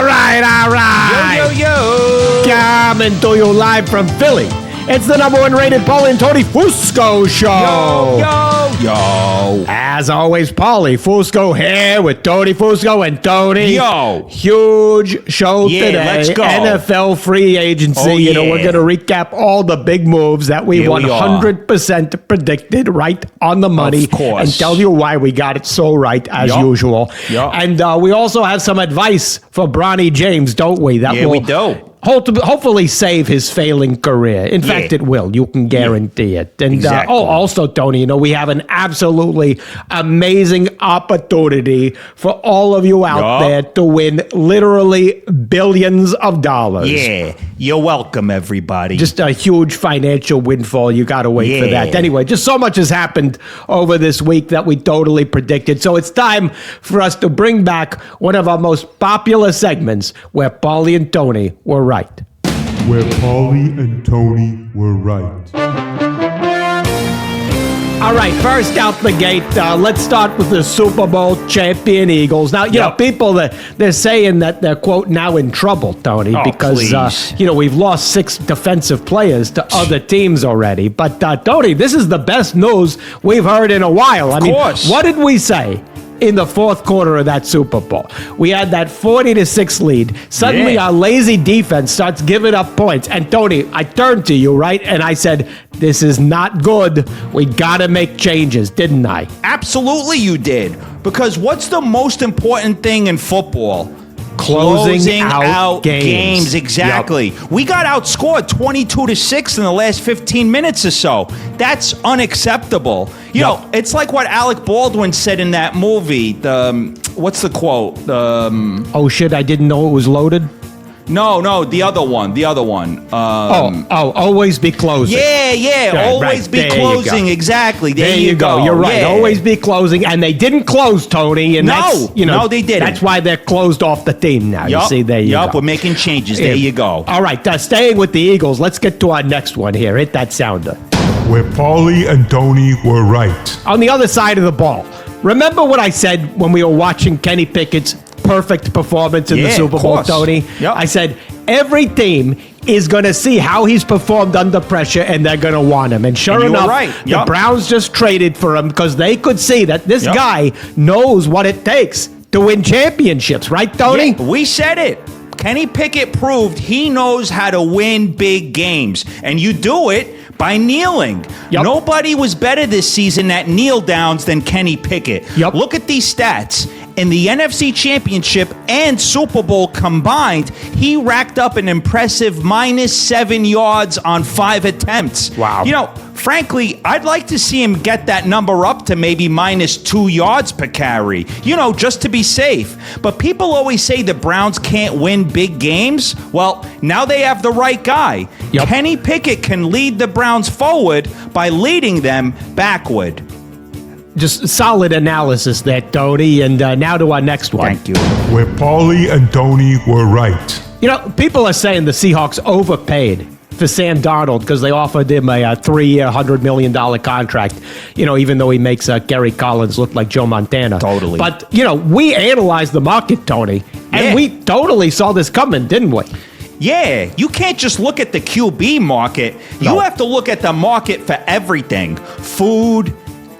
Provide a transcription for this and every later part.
All right. Yo. Coming to you live from Philly. It's the number one rated Paulie Tony Fusco Show. Yo. As always, Paulie Fusco here with Tony Fusco and Tony. Yo. Huge show today. Let's go. NFL free agency. Oh, You know, yeah. we're going to recap all the big moves that we Here we 100% predicted right on the money. Of course. And tell you why we got it so right as usual. Yup. And we also have some advice for Bronny James, don't we? That Yeah, we do. Hopefully save his failing career. In fact, it will. You can guarantee it. And Exactly. also, Tony, you know, we have an absolutely amazing opportunity for all of you out there to win literally billions of dollars. Yeah. You're welcome, everybody. Just a huge financial windfall. You got to wait for that. Anyway, just so much has happened over this week that we totally predicted. So it's time for us to bring back one of our most popular segments where Paulie and Tony were right. Where Paulie and Tony were right. All right, first out the gate, let's start with the Super Bowl champion Eagles. Now, you know, people, they're saying that they're, quote, now in trouble, Tony, because, you know, we've lost 6 defensive players to other teams already. But, Tony, this is the best news we've heard in a while. I mean, what did we say in the fourth quarter of that Super Bowl? We had that 40-6 lead. Suddenly, our lazy defense starts giving up points. And Tony, I turned to you, right? And I said, this is not good. We got to make changes, didn't I? Absolutely you did. Because what's the most important thing in football? Closing out games. Exactly. Yep. We got outscored 22-6 in the last 15 minutes or so. That's unacceptable. You know, it's like what Alec Baldwin said in that movie. What's the quote? Oh shit! I didn't know it was loaded. No, the other one. Always be closing. Yeah, always be closing. Exactly. There you go. You're right. Yeah. Always be closing, and they didn't close, Tony. And no, they didn't. That's why they're closed off the team now. You see, there you go. We're making changes. There you go. All right, staying with the Eagles. Let's get to our next one here. Hit that sounder. Where Paulie and Tony were right. On the other side of the ball, remember what I said when we were watching Kenny Pickett's perfect performance in the Super Bowl, Tony? Yep. I said, every team is going to see how he's performed under pressure, and they're going to want him. And sure enough, the Browns just traded for him because they could see that this guy knows what it takes to win championships. Right, Tony? Yeah, we said it. Kenny Pickett proved he knows how to win big games. And you do it by kneeling. Nobody was better this season at kneel downs than Kenny Pickett. Look at these stats. In the NFC Championship and Super Bowl combined, he racked up an impressive -7 yards on 5 attempts. Wow. You know, frankly, I'd like to see him get that number up to maybe -2 yards per carry, you know, just to be safe. But people always say the Browns can't win big games. Well, now they have the right guy. Kenny Pickett can lead the Browns forward by leading them backward. Just solid analysis there, Tony. And now to our next one. Thank you. Where Paulie and Tony were right. You know, people are saying the Seahawks overpaid for Sam Darnold because they offered him a 3-year, $100 million contract, you know, even though he makes Gary Collins look like Joe Montana. Totally. But, you know, we analyzed the market, Tony, and we totally saw this coming, didn't we? Yeah, you can't just look at the QB market. You have to look at the market for everything. Food,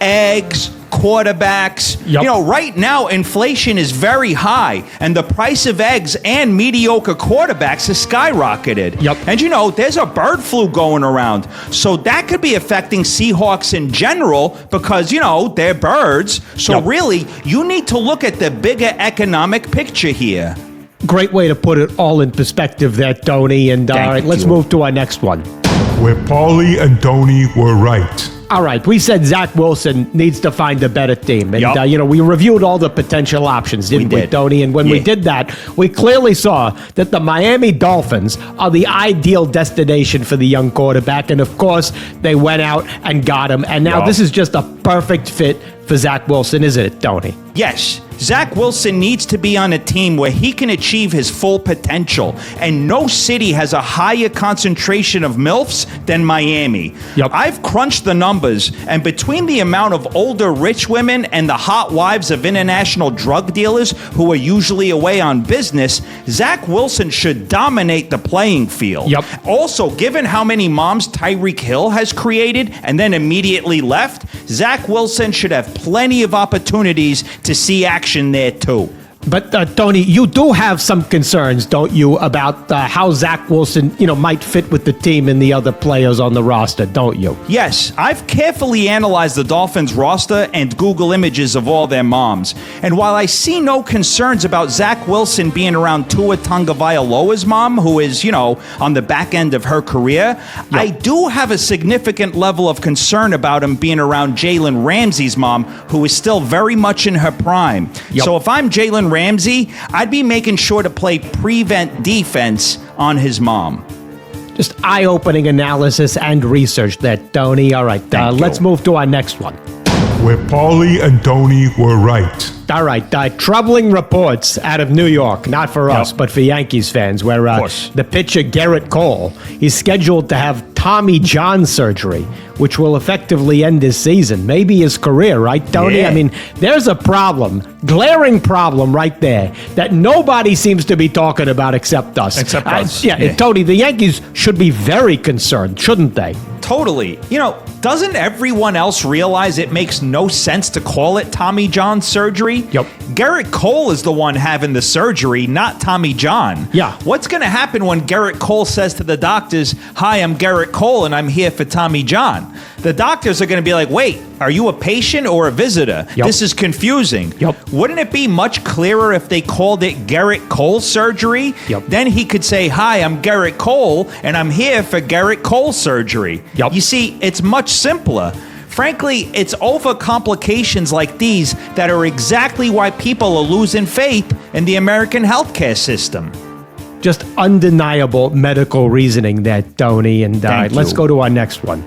eggs, quarterbacks. You know, right now, inflation is very high, and the price of eggs and mediocre quarterbacks has skyrocketed. And, you know, there's a bird flu going around. So that could be affecting Seahawks in general because, you know, they're birds. So really, you need to look at the bigger economic picture here. Great way to put it all in perspective there, Tony. And all right, let's move to our next one. Where Paulie and Tony were right. All right, we said Zach Wilson needs to find a better team. And, you know, we reviewed all the potential options, didn't we, Tony? And when we did that, we clearly saw that the Miami Dolphins are the ideal destination for the young quarterback. And, of course, they went out and got him. And now this is just a perfect fit for Zach Wilson, isn't it, Tony? Yes, Zach Wilson needs to be on a team where he can achieve his full potential, and no city has a higher concentration of MILFs than Miami. Yep. I've crunched the numbers, and between the amount of older rich women and the hot wives of international drug dealers who are usually away on business, Zach Wilson should dominate the playing field. Yep. Also, given how many moms Tyreek Hill has created and then immediately left, Zach Wilson should have plenty of opportunities to see action there too. But, Tony, you do have some concerns, don't you, about how Zach Wilson, might fit with the team and the other players on the roster, don't you? Yes, I've carefully analyzed the Dolphins roster and Google images of all their moms. And while I see no concerns about Zach Wilson being around Tua Tagovailoa's mom, who is, on the back end of her career, I do have a significant level of concern about him being around Jalen Ramsey's mom, who is still very much in her prime. So if I'm Jalen Ramsey, I'd be making sure to play prevent defense on his mom. Just eye-opening analysis and research there, Tony. All right, let's move to our next one. Where Paulie and Tony were right. All right, troubling reports out of New York, not for us, but for Yankees fans, where the pitcher Garrett Cole is scheduled to have Tommy John surgery, which will effectively end his season, maybe his career, right, Tony? Yeah. I mean, there's a problem, glaring problem right there that nobody seems to be talking about except us. Except us. Yeah, Tony, the Yankees should be very concerned, shouldn't they? Totally. Doesn't everyone else realize it makes no sense to call it Tommy John surgery? Yep. Garrett Cole is the one having the surgery, not Tommy John. Yeah. What's going to happen when Garrett Cole says to the doctors, "Hi, I'm Garrett Cole and I'm here for Tommy John"? The doctors are going to be like, "Wait, are you a patient or a visitor? Yep. This is confusing." Yep. Wouldn't it be much clearer if they called it Garrett Cole surgery? Yep. Then he could say, "Hi, I'm Garrett Cole and I'm here for Garrett Cole surgery." Yep. You see, it's much simpler. Frankly, it's overcomplications like these that are exactly why people are losing faith in the American healthcare system. Just undeniable medical reasoning there, Tony. And let's go to our next one.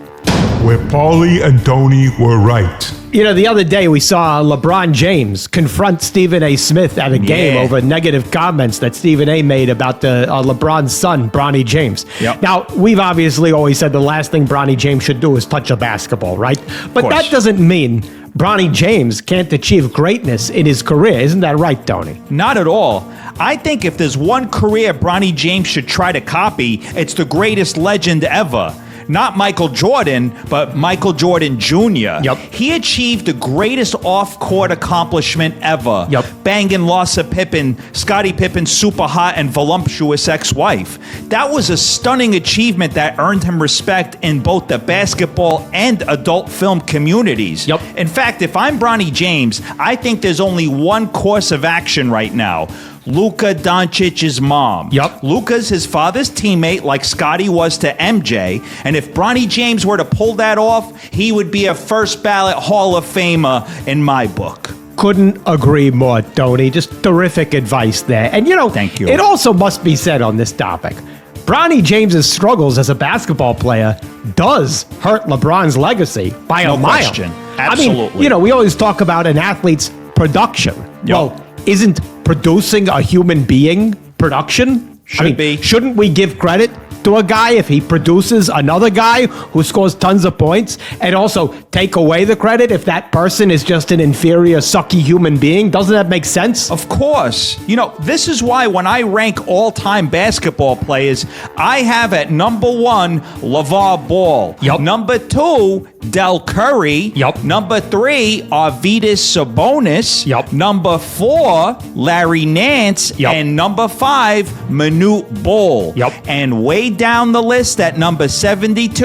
Where Paulie and Tony were right. The other day we saw LeBron James confront Stephen A. Smith at a game over negative comments that Stephen A. made about LeBron's son, Bronny James. Yep. Now, we've obviously always said the last thing Bronny James should do is touch a basketball, right? But that doesn't mean Bronny James can't achieve greatness in his career. Isn't that right, Tony? Not at all. I think if there's one career Bronny James should try to copy, it's the greatest legend ever. Not Michael Jordan, but Michael Jordan Jr. Yep. He achieved the greatest off-court accomplishment ever. Yep. Banging Larsa Pippen, Scottie Pippen's super hot and voluptuous ex-wife. That was a stunning achievement that earned him respect in both the basketball and adult film communities. Yep. In fact, if I'm Bronny James, I think there's only one course of action right now. Luka Doncic's mom. Yep. Luka's his father's teammate like Scottie was to MJ, and if Bronny James were to pull that off, he would be a first ballot Hall of Famer in my book. Couldn't agree more, Tony. Just terrific advice there. And Thank you. It also must be said on this topic, Bronny James's struggles as a basketball player does hurt LeBron's legacy by a mile. No question. Absolutely. I mean, we always talk about an athlete's production. Yep. Well, isn't producing a human being production? Should be. Shouldn't we give credit to a guy if he produces another guy who scores tons of points, and also take away the credit if that person is just an inferior, sucky human being? Doesn't that make sense? Of course. This is why when I rank all-time basketball players, I have at number 1, LeVar Ball. Yep. Number 2, Del Curry. Yep. Number 3, Arvydas Sabonis. Yep. Number 4, Larry Nance. Yep. And number 5, Manute Bol. Yep. And way down the list at number 72,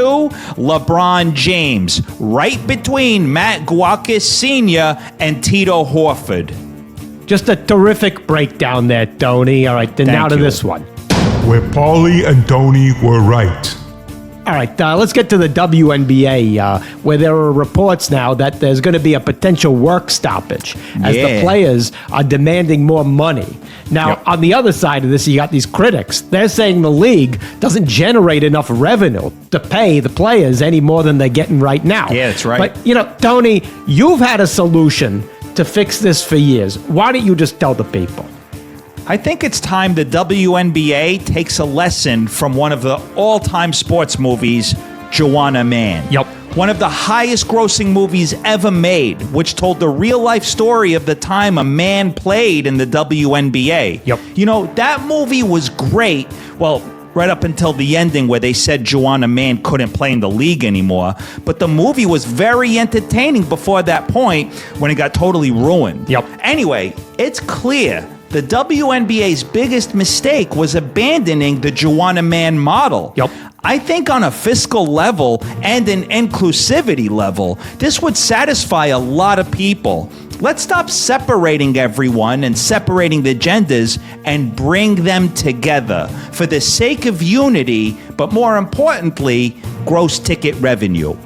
LeBron James. Right between Matt Guakis Sr. and Tito Horford. Just a terrific breakdown there, Tony. All right, then Thank now to you. this one. Where Paulie and Tony were right. All right, let's get to the WNBA, where there are reports now that there's going to be a potential work stoppage as the players are demanding more money. Now, on the other side of this, you got these critics. They're saying the league doesn't generate enough revenue to pay the players any more than they're getting right now. Yeah, that's right. But, Tony, you've had a solution to fix this for years. Why don't you just tell the people? I think it's time the WNBA takes a lesson from one of the all-time sports movies, Joanna Man. Yep. One of the highest grossing movies ever made, which told the real-life story of the time a man played in the WNBA. Yep. That movie was great. Well, right up until the ending where they said Joanna Man couldn't play in the league anymore. But the movie was very entertaining before that point when it got totally ruined. Yep. Anyway, it's clear the WNBA's biggest mistake was abandoning the Joanna Man model. Yep. I think on a fiscal level and an inclusivity level, this would satisfy a lot of people. Let's stop separating everyone and separating the genders and bring them together for the sake of unity, but more importantly, gross ticket revenue.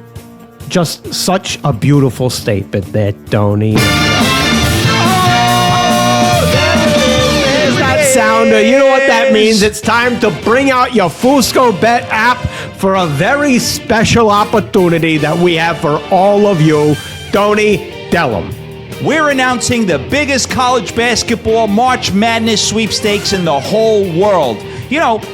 Just such a beautiful statement there, Tony. Sounder. You know what that means? It's time to bring out your Fusco Bet app for a very special opportunity that we have for all of you. Tony, tell 'em. We're announcing the biggest college basketball March Madness sweepstakes in the whole world.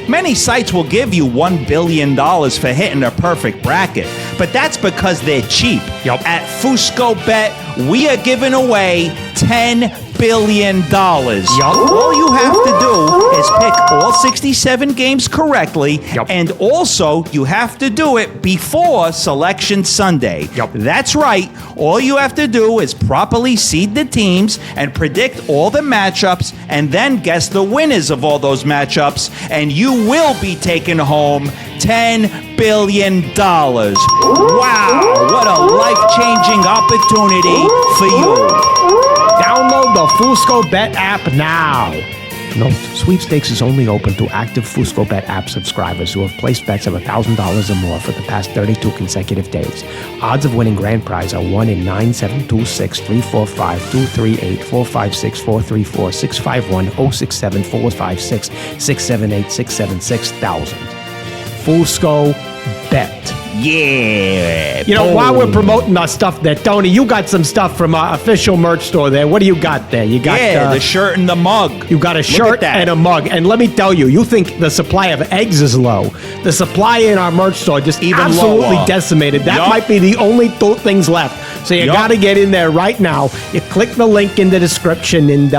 Many sites will give you $1 billion for hitting a perfect bracket, but that's because they're cheap. Yep. At Fusco Bet, we are giving away $10 billion. Yep. All you have to do is pick all 67 games correctly, yep. and also you have to do it before Selection Sunday. Yep. That's right. All you have to do is properly seed the teams and predict all the matchups, and then guess the winners of all those matchups, and you will be taking home $10 billion. Wow, what a life-changing opportunity for you. Download the Fusco Bet app now. Note, sweepstakes is only open to active Fusco Bet app subscribers who have placed bets of $1,000 or more for the past 32 consecutive days. Odds of winning grand prize are 1 in 9, 7, 2, 6, 3, 4, 5, 2, 3, 8, 4, 5, 6, 4, 3, 4, 6, 5, 1, 0, 6, 7, 4, 5, 6, 6, 7, 8, 6, 7, 6,000. Fusco Bet. Yeah. While we're promoting our stuff there, Tony, you got some stuff from our official merch store there. What do you got there? You got the shirt and the mug. You got a shirt and a mug. And let me tell you, you think the supply of eggs is low. The supply in our merch store just even absolutely lower. Decimated. That might be the only two things left. So you got to get in there right now. You click the link in the description. And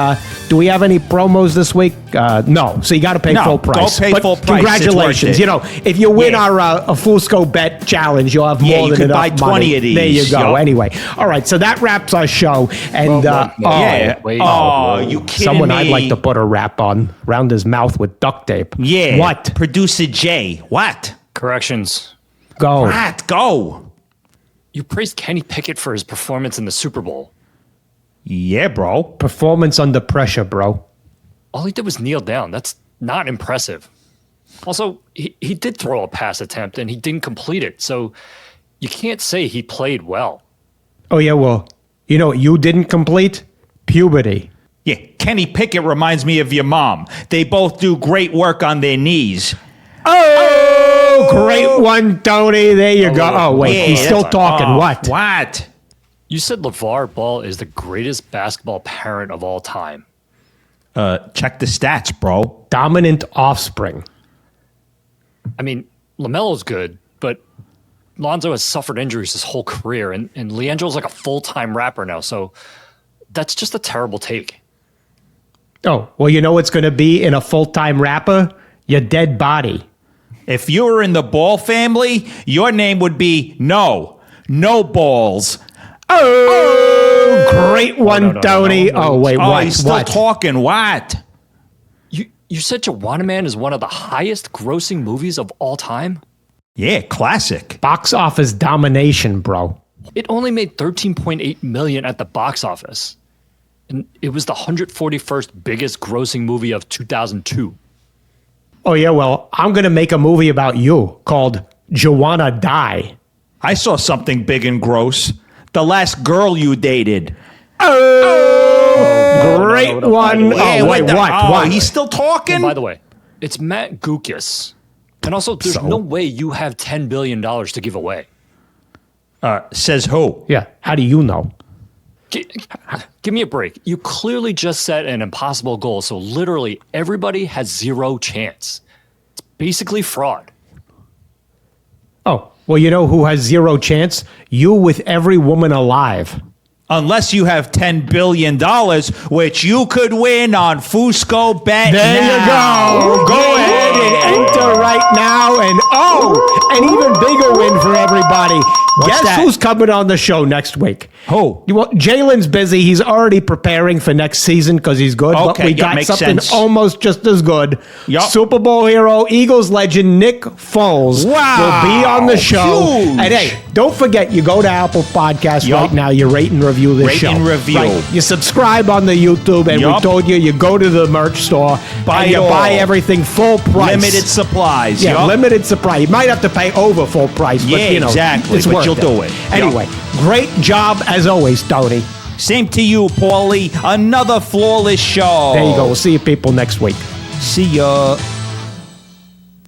do we have any promos this week? No. So you got to pay full price. Don't pay full price. Congratulations. If you win our a Fusco Bet challenge, you'll have more than enough money. You can buy 20 of these. There you go. Anyway, all right. So that wraps our show. And you kidding someone me? I'd like to put a wrap on around his mouth with duct tape. Yeah. What? Producer Jay. What? Corrections. Go. What? Go. You praised Kenny Pickett for his performance in the Super Bowl. Yeah, bro. Performance under pressure, bro. All he did was kneel down. That's not impressive. Also, he did throw a pass attempt and he didn't complete it. So you can't say he played well. Oh, yeah, well, you know what you didn't complete? Puberty. Yeah, Kenny Pickett reminds me of your mom. They both do great work on their knees. Oh, great one, Tony. There you go. Oh, wait, yeah, he's still talking. What? What? You said LeVar Ball is the greatest basketball parent of all time. Check the stats, bro. Dominant offspring. I mean, LaMelo's good, but Lonzo has suffered injuries his whole career, and Leandro's like a full-time rapper now, so that's just a terrible take. Oh, well, you know what's going to be in a full-time rapper? Your dead body. If you were in the Ball family, your name would be No Balls. Oh, great one, Tony. No. Oh, wait, what? He's still talking. What? You said Joanna Man is one of the highest grossing movies of all time? Yeah, classic. Box office domination, bro. It only made $13.8 million at the box office. And it was the 141st biggest grossing movie of 2002. Oh, yeah, well, I'm going to make a movie about you called Joanna die. I saw something big and gross. The last girl you dated. Great one. Hey, Oh, wait, what? Oh, What? he's still talking? And by the way, it's Matt Gukas. And also, there's no way you have $10 billion to give away. Says who? Yeah. How do you know? Give me a break. You clearly just set an impossible goal, so literally everybody has zero chance. It's basically fraud. Oh, well, you know who has zero chance? You with every woman alive. Unless you have $10 billion, which you could win on Fusco Bet There now. you go. Go ahead and enter right now. And an even bigger win for everybody. Guess that? who's coming on the show next week? Who? Jalen's busy. He's already preparing for next season because he's good. But Okay, we yeah, got makes something sense. almost just as good. Yup. Super Bowl hero, Eagles legend Nick Foles Wow. will be on the show. Huge. And hey, don't forget, you go to Apple Podcasts Yup. right now. You rate and review this Rate show. and review. Right. You subscribe on the YouTube, and we Yup. told you, you go to the merch store Buy and you it all. buy everything full price. Limited supplies. Yeah, yup. limited supply. You might have to pay over full price, but Yeah, you know, exactly, it's but worth you'll do it. Anyway, great job as always, Tony. Same to you, Paulie. Another flawless show. There you go. We'll see you people next week. See ya.